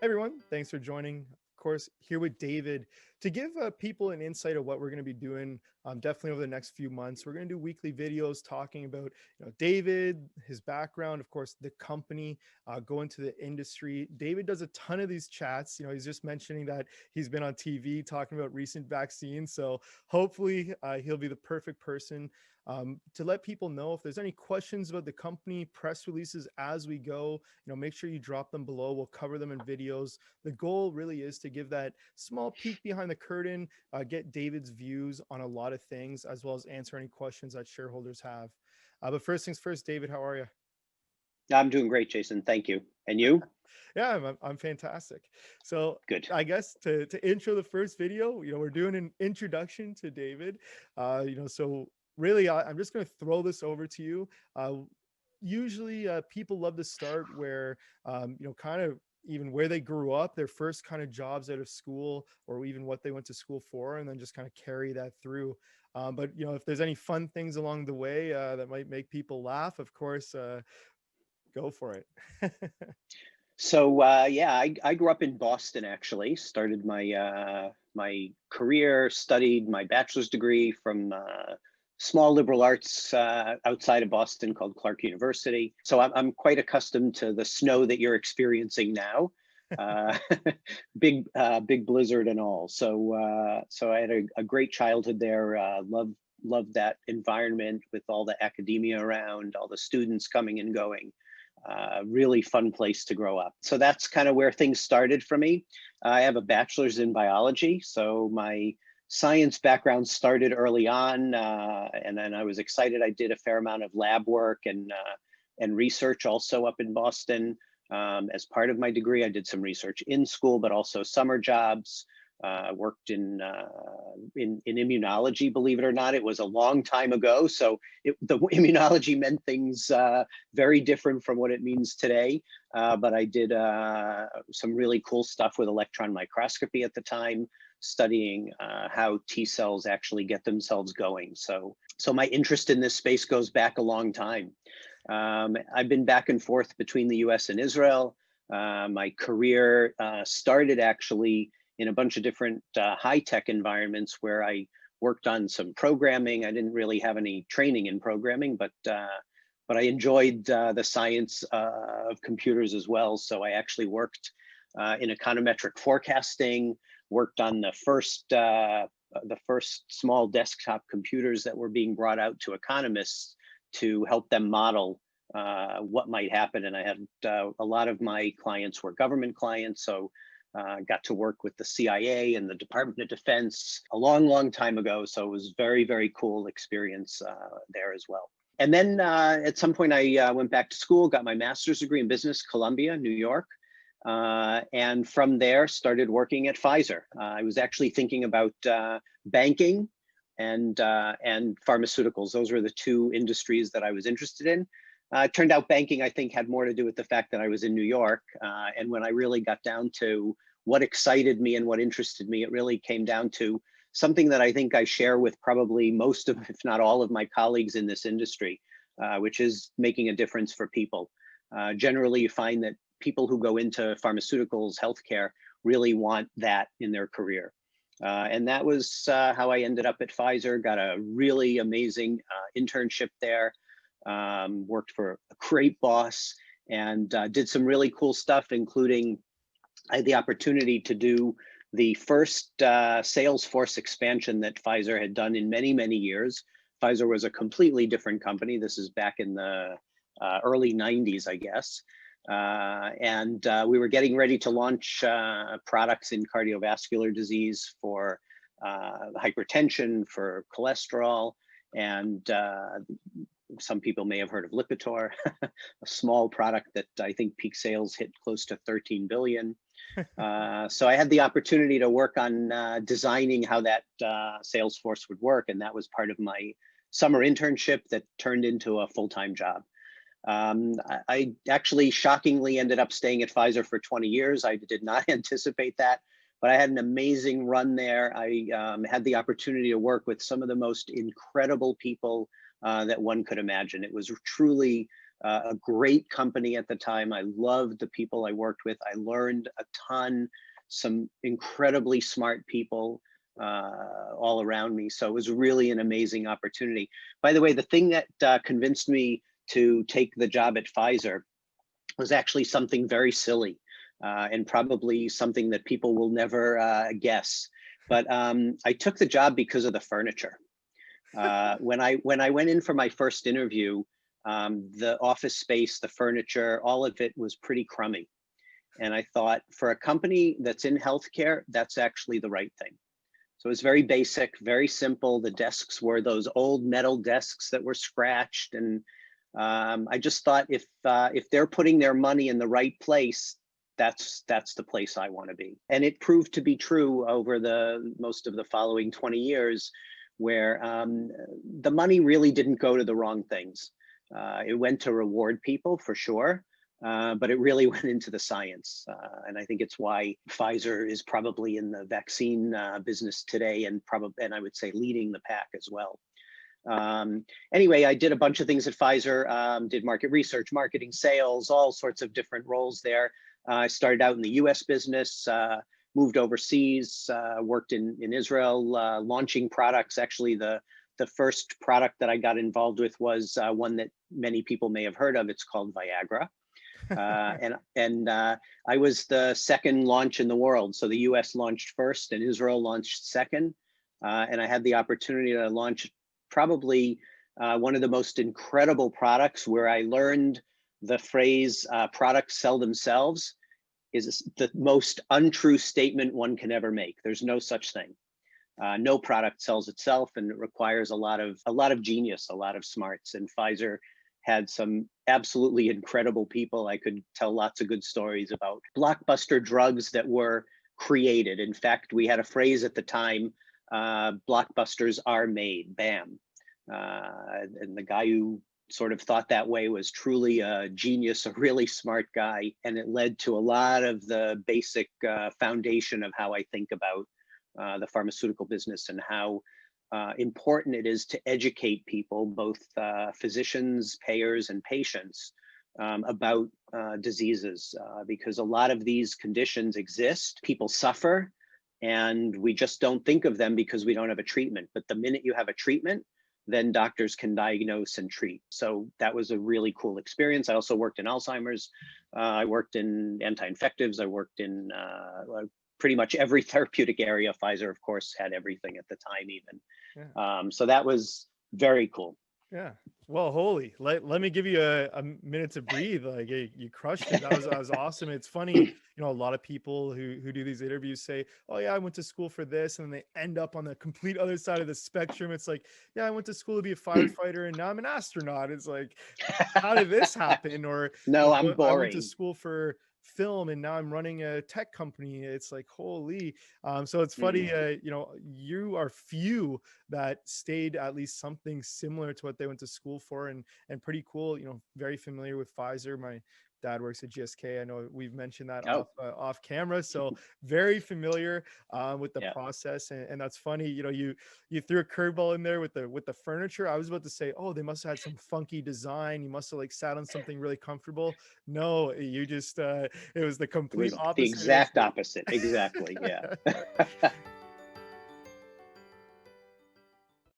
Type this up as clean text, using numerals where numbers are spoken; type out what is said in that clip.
Everyone, thanks for joining. Of course, here with David to give people an insight of what we're going to be doing. Definitely over the next few months, we're going to do weekly videos talking about David, his background, of course, the company, go into the industry. David does a ton of these chats. He's just mentioning that he's been on TV talking about recent vaccines. So hopefully, he'll be the perfect person to let people know if there's any questions about the company, press releases as we go. Make sure you drop them below. We'll cover them in videos. The goal really is to give that small peek behind the curtain, get David's views on a lot of things, as well as answer any questions that shareholders have. But first things first, David, how are you? I'm doing great, Jason. Thank you. And you? Yeah, I'm fantastic. So Good. I guess to intro the first video, we're doing an introduction to David. So really, I'm just going to throw this over to you. Usually, people love to start where, kind of even where they grew up, their first kind of jobs out of school, or even what they went to school for, and then just kind of carry that through. But if there's any fun things along the way that might make people laugh, of course, go for it. So I grew up in Boston. Actually, started my career, studied my bachelor's degree from small liberal arts outside of Boston called Clark University. So I'm quite accustomed to the snow that you're experiencing now, uh, big blizzard and all. So I had a great childhood there. Loved that environment with all the academia around, all the students coming and going. Really fun place to grow up. So that's kind of where things started for me. I have a bachelor's in biology, so my science background started early on, and then I was excited. I did a fair amount of lab work and research also up in Boston. As part of my degree, I did some research in school, but also summer jobs. Worked in immunology. Believe it or not, it was a long time ago. So the immunology meant things very different from what it means today. But I did some really cool stuff with electron microscopy at the time, studying how T cells actually get themselves going. So my interest in this space goes back a long time. I've been back and forth between the U.S. and Israel. My career started actually in a bunch of different high-tech environments where I worked on some programming. I didn't really have any training in programming, but I enjoyed the science of computers as well. So I actually worked in econometric forecasting, worked on the first small desktop computers that were being brought out to economists to help them model what might happen. And I had a lot of my clients were government clients, so got to work with the CIA and the Department of Defense a long, long time ago. So it was very, very cool experience there as well. And then at some point, I went back to school, got my master's degree in business, Columbia, New York. And from there, started working at Pfizer. I was actually thinking about banking and pharmaceuticals. Those were the two industries that I was interested in. It turned out banking, I think, had more to do with the fact that I was in New York. And when I really got down to what excited me and what interested me, it really came down to something that I think I share with probably most of, if not all of my colleagues in this industry, which is making a difference for people. Generally, you find that people who go into pharmaceuticals, healthcare, really want that in their career. And that was how I ended up at Pfizer, got a really amazing internship there. Worked for a great boss and did some really cool stuff, including I had the opportunity to do the first sales force expansion that Pfizer had done in many, many years. Pfizer was a completely different company. This is back in the early 90s, I guess. And we were getting ready to launch products in cardiovascular disease for hypertension, for cholesterol, and some people may have heard of Lipitor, a small product that I think peak sales hit close to 13 billion. So I had the opportunity to work on designing how that sales force would work. And that was part of my summer internship that turned into a full-time job. I actually shockingly ended up staying at Pfizer for 20 years. I did not anticipate that, but I had an amazing run there. I had the opportunity to work with some of the most incredible people that one could imagine. It was truly a great company at the time. I loved the people I worked with. I learned a ton, some incredibly smart people all around me. So it was really an amazing opportunity. By the way, the thing that convinced me to take the job at Pfizer was actually something very silly, and probably something that people will never guess. But I took the job because of the furniture. When I went in for my first interview, the office space, the furniture, all of it was pretty crummy. And I thought, for a company that's in healthcare, that's actually the right thing. So it was very basic, very simple. The desks were those old metal desks that were scratched, and I just thought, if they're putting their money in the right place, that's the place I want to be. And it proved to be true over the most of the following 20 years, where the money really didn't go to the wrong things. It went to reward people for sure, but it really went into the science. And I think it's why Pfizer is probably in the vaccine business today, and I would say leading the pack as well. Anyway, I did a bunch of things at Pfizer, did market research, marketing, sales, all sorts of different roles there. I started out in the US business, moved overseas, worked in Israel, launching products. Actually, the first product that I got involved with was one that many people may have heard of. It's called Viagra. And I was the second launch in the world. So the US launched first and Israel launched second. And I had the opportunity to launch probably one of the most incredible products, where I learned the phrase products sell themselves is the most untrue statement one can ever make. There's no such thing. No product sells itself, and it requires a lot of genius, a lot of smarts. And Pfizer had some absolutely incredible people. I could tell lots of good stories about blockbuster drugs that were created. In fact, we had a phrase at the time, blockbusters are made, bam. And the guy who sort of thought that way was truly a genius, a really smart guy. And it led to a lot of the basic foundation of how I think about the pharmaceutical business, and how important it is to educate people, both physicians, payers, and patients, about diseases, because a lot of these conditions exist, people suffer, and we just don't think of them because we don't have a treatment. But the minute you have a treatment, then doctors can diagnose and treat. So that was a really cool experience. I also worked in Alzheimer's. I worked in anti-infectives. I worked in pretty much every therapeutic area. Pfizer, of course, had everything at the time even. Yeah. So that was very cool. Yeah. Well, holy, let me give you a minute to breathe. Like, you crushed it. That was awesome. It's funny, a lot of people who do these interviews say, oh yeah, I went to school for this, and they end up on the complete other side of the spectrum. It's like, yeah, I went to school to be a firefighter, and now I'm an astronaut. It's like, how did this happen? Or, No, I'm I went to boring. school for film, and now I'm running a tech company. It's like, holy. So it's funny, you are few that stayed at least something similar to what they went to school for, and pretty cool. Very familiar with Pfizer. My dad works at GSK. I know we've mentioned that Oh, off camera, so very familiar with the yeah. process. And that's funny. You threw a curveball in there with the furniture. I was about to say, oh, they must have had some funky design. You must have like sat on something really comfortable. No, you just it was the It complete was the opposite. It was exact opposite. Exactly. Yeah.